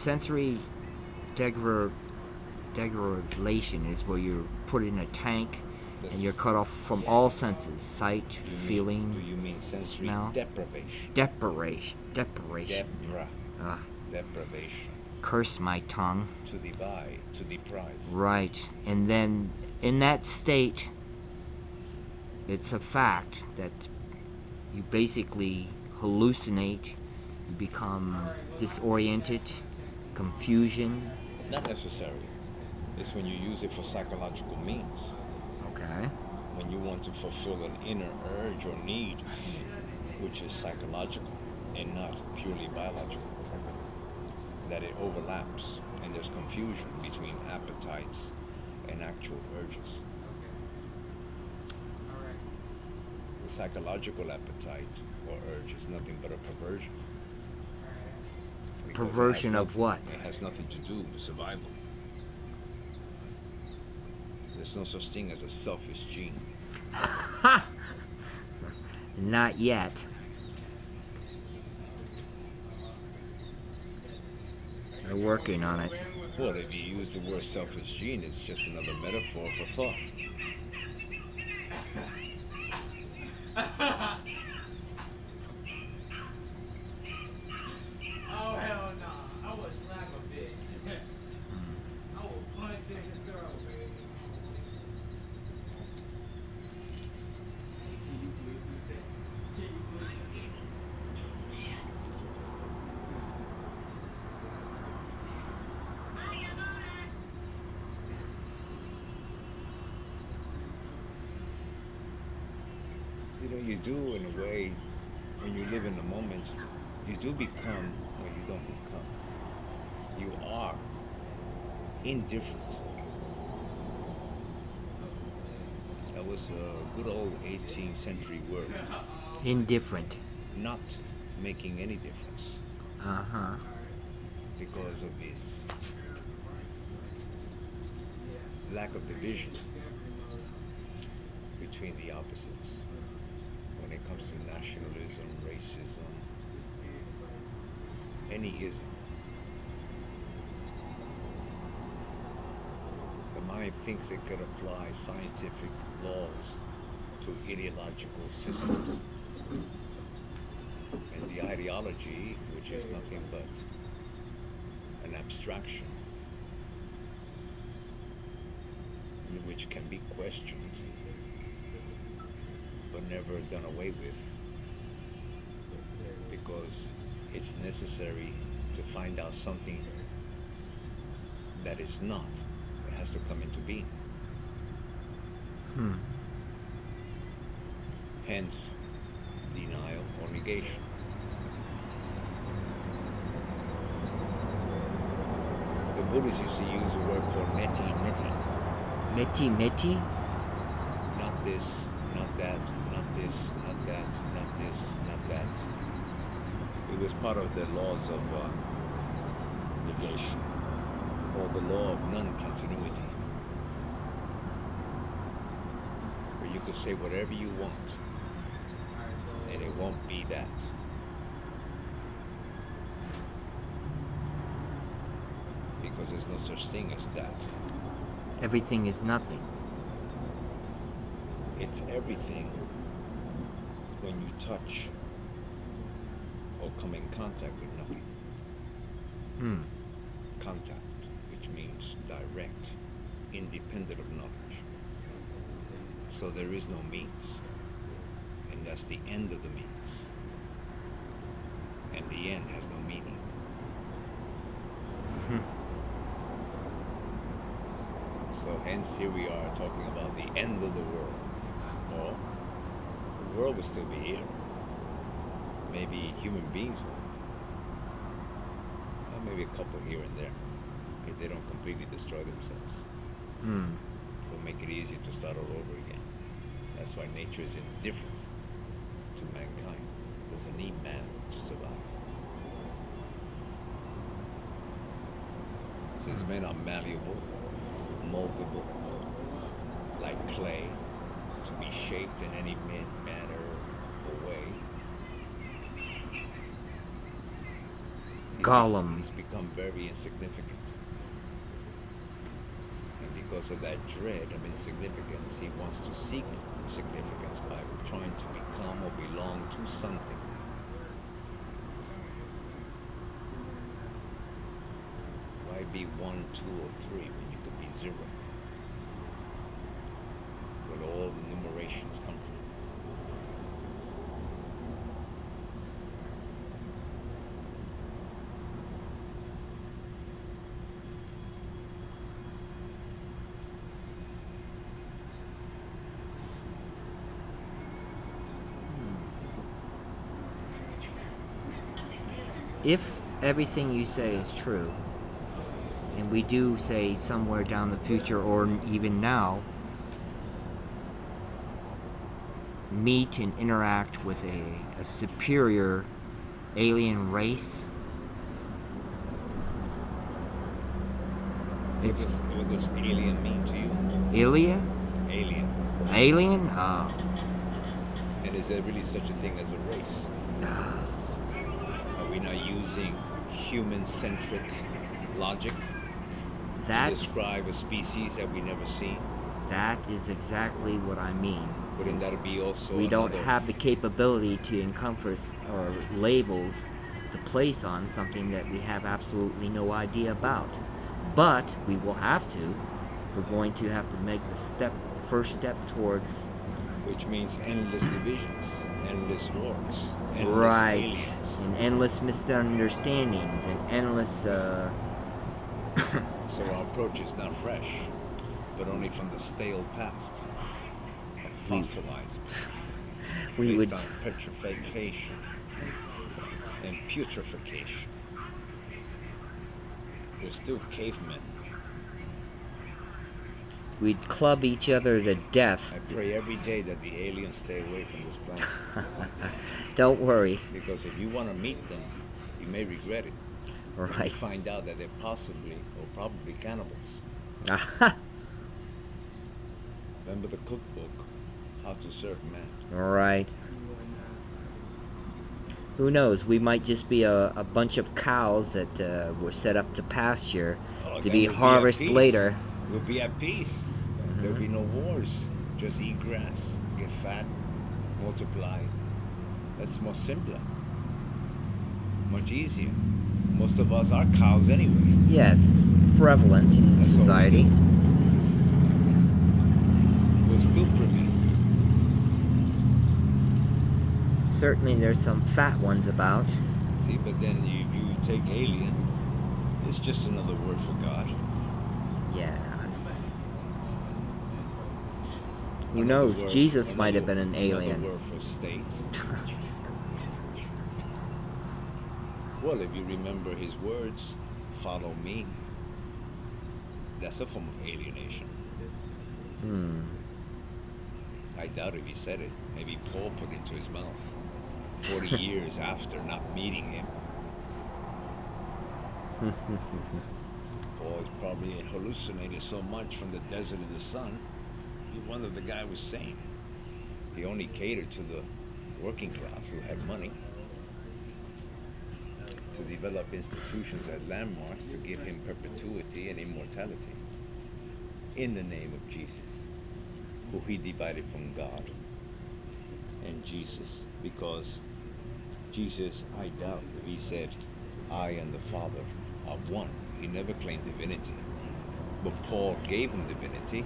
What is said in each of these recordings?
sensory degra- degradation is where you're put in a tank This, and you're cut off from all senses: sight, feeling, do you mean sensory smell. deprivation? Deprivation. Deprivation. Curse my tongue. To deprive. Right. And then in that state, it's a fact that you basically hallucinate, you become disoriented, confusion. Not necessarily. It's when you use it for psychological means. Okay. When you want to fulfill an inner urge or need, which is psychological and not purely biological, that it overlaps and there's confusion between appetites and actual urges. The psychological appetite or urge is nothing but a perversion. Because Perversion of what? It has nothing to do with survival. There's no such thing as a selfish gene. Ha! Not yet. They're working on it. Well, if you use the word selfish gene, it's just another metaphor for thought. Oh, hell no. I would slap a bitch. I would punch the girl, baby. You know, you do in a way, when you live in the moment, you do become, or you don't become. You are indifferent. That was a good old 18th century word. Indifferent. Not making any difference Uh-huh. because of this lack of division between the opposites when it comes to nationalism, racism, any ism. The mind thinks it could apply scientific laws to ideological systems. And the ideology, which is nothing but an abstraction, which can be questioned, but never done away with, because it's necessary to find out something that is not. It has to come into being. Hence, denial or negation. The Buddhists used to use a word called neti neti. Meti meti? Not this, not that, not this, not that, not this, not that. It was part of the laws of negation, or the law of non-continuity. Where you could say whatever you want, and it won't be that. Because there's no such thing as that. Everything is nothing. It's everything when you touch or come in contact with nothing. Contact, which means direct, independent of knowledge. So there is no means. And that's the end of the means. And the end has no meaning. So hence here we are talking about the end of the world. Well, the world will still be here. Maybe human beings will. Or maybe a couple here and there. If they don't completely destroy themselves. It'll make it easier to start all over again. That's why nature is indifferent to mankind. It doesn't need man to survive. Since men are malleable, moldable, like clay, to be shaped in any manner or way, Gollum. He's become very insignificant. And because of that dread of insignificance, he wants to seek significance by trying to become or belong to something. Why be 1, 2, or 3 when you could be 0? Where all the numerations come from. If everything you say is true, and we do say somewhere down the future or even now meet and interact with a superior alien race, What does alien mean to you? Alien? Alien. Alien? And is there really such a thing as a race? Are we not using human-centric logic to describe a species that we never seen? That is exactly what I mean. Wouldn't that be also we don't have the capability to encompass or labels to place on something that we have absolutely no idea about. But we will have to. We're going to have to make the first step towards. Which means endless divisions, endless wars, endless right, aliens. And endless misunderstandings, and endless. So our approach is not fresh, but only from the stale past, a fossilized past, based on petrification and putrefaction. We're still cavemen. We'd club each other to death. I pray every day that the aliens stay away from this planet. Don't worry. Because if you want to meet them, you may regret it. Right. When you find out that they're possibly or probably cannibals. Remember the cookbook, How to Serve Man. Right. Who knows? We might just be a bunch of cows that were set up to pasture to be harvested later. We'll be at peace. There'll be no wars. Just eat grass, get fat, multiply. That's more simpler. Much easier. Most of us are cows anyway. Yes, it's prevalent in society. We're still primitive. Certainly there's some fat ones about. See, but then you take alien, it's just another word for God. Yes. Who knows? Jesus might have been an alien. Another word for state. Well, if you remember his words, follow me. That's a form of alienation. I doubt if he said it. Maybe Paul put it into his mouth 40 years after not meeting him. Paul is probably hallucinated so much from the desert and the sun, he wondered the guy was sane. He only catered to the working class who had money, to develop institutions as landmarks to give him perpetuity and immortality in the name of Jesus, who he divided from God and Jesus, because Jesus, I doubt if he said, I and the Father are one. He never claimed divinity, but Paul gave him divinity,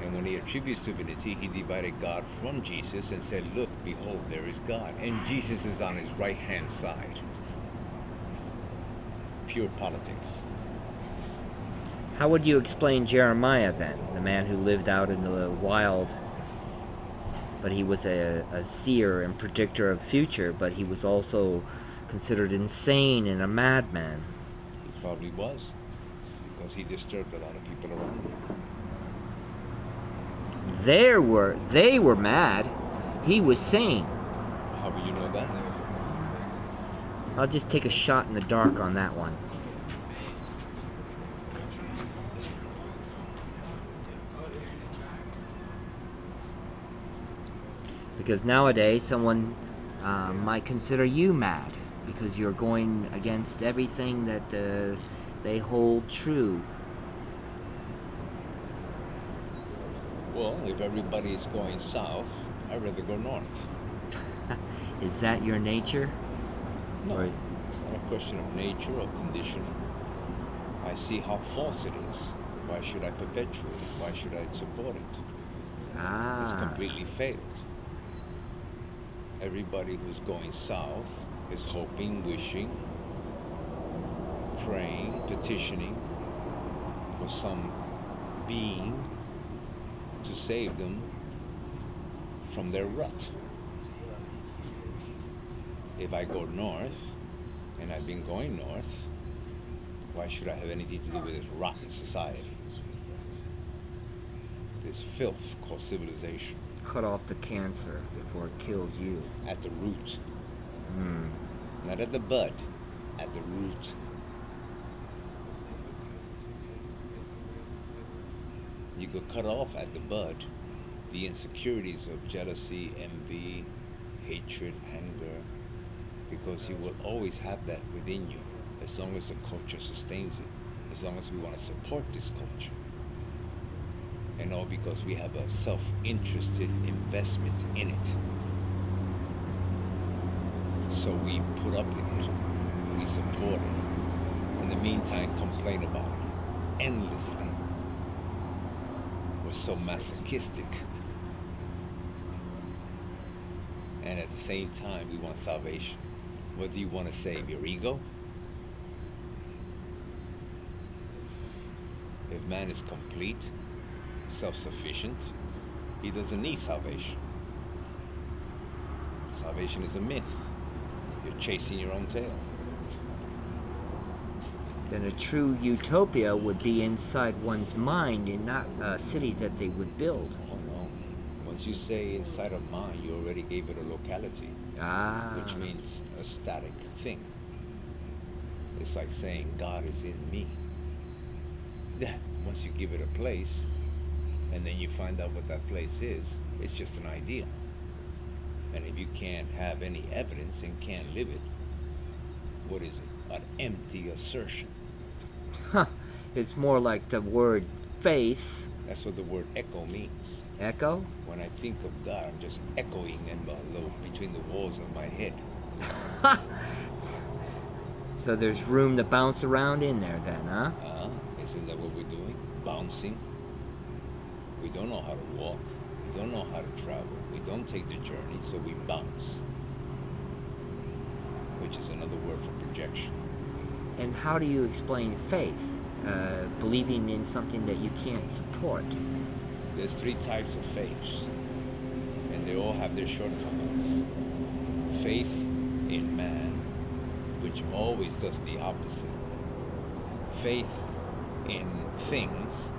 and when he attributes divinity, he divided God from Jesus and said, look, behold, there is God, and Jesus is on his right-hand side. Pure politics. How would you explain Jeremiah then, the man who lived out in the wild, but he was a seer and predictor of future, but he was also considered insane and a madman? He probably was, because he disturbed a lot of people around him. They were mad. He was sane. How would you know that? I'll just take a shot in the dark on that one. Because nowadays someone might consider you mad. because you're going against everything that they hold true. Well, if everybody is going south, I'd rather go north. Is that your nature? No, Or- it's not a question of nature or conditioning. I see how false it is. Why should I perpetuate it? Why should I support it? It's Ah. completely failed. Everybody who's going south is hoping, wishing, praying, petitioning for some being to save them from their rut. If I go north, and I've been going north, why should I have anything to do with this rotten society? This filth called civilization. Cut off the cancer before it kills you. At the root. Hmm. Not at the bud, at the root. You could cut off at the bud the insecurities of jealousy, envy, hatred, anger, because you will always have that within you as long as the culture sustains it, as long as we want to support this culture. And all because we have a self-interested investment in it. So we put up with it, we support it. In the meantime, complain about it endlessly. We're so masochistic. And at the same time, we want salvation. What do you want to save? Your ego? If man is complete, self-sufficient, he doesn't need salvation. Salvation is a myth. You're chasing your own tail. Then a true utopia would be inside one's mind and not a city that they would build. Oh no. Once you say inside of mind, you already gave it a locality, Ah. which means a static thing. It's like saying God is in me. Once you give it a place, and then you find out what that place is, it's just an idea. And if you can't have any evidence and can't live it, what is it? An empty assertion. Huh. It's more like the word faith. That's what the word echo means. Echo? When I think of God, I'm just echoing in between the walls of my head. So there's room to bounce around in there then, huh? Isn't that what we're doing? Bouncing. We don't know how to walk. We don't know how to travel. We don't take the journey, so we bounce. Which is another word for projection. And how do you explain faith? Believing in something that you can't support. There's 3 types of faiths, and they all have their shortcomings. Faith in man, which always does the opposite. Faith in things,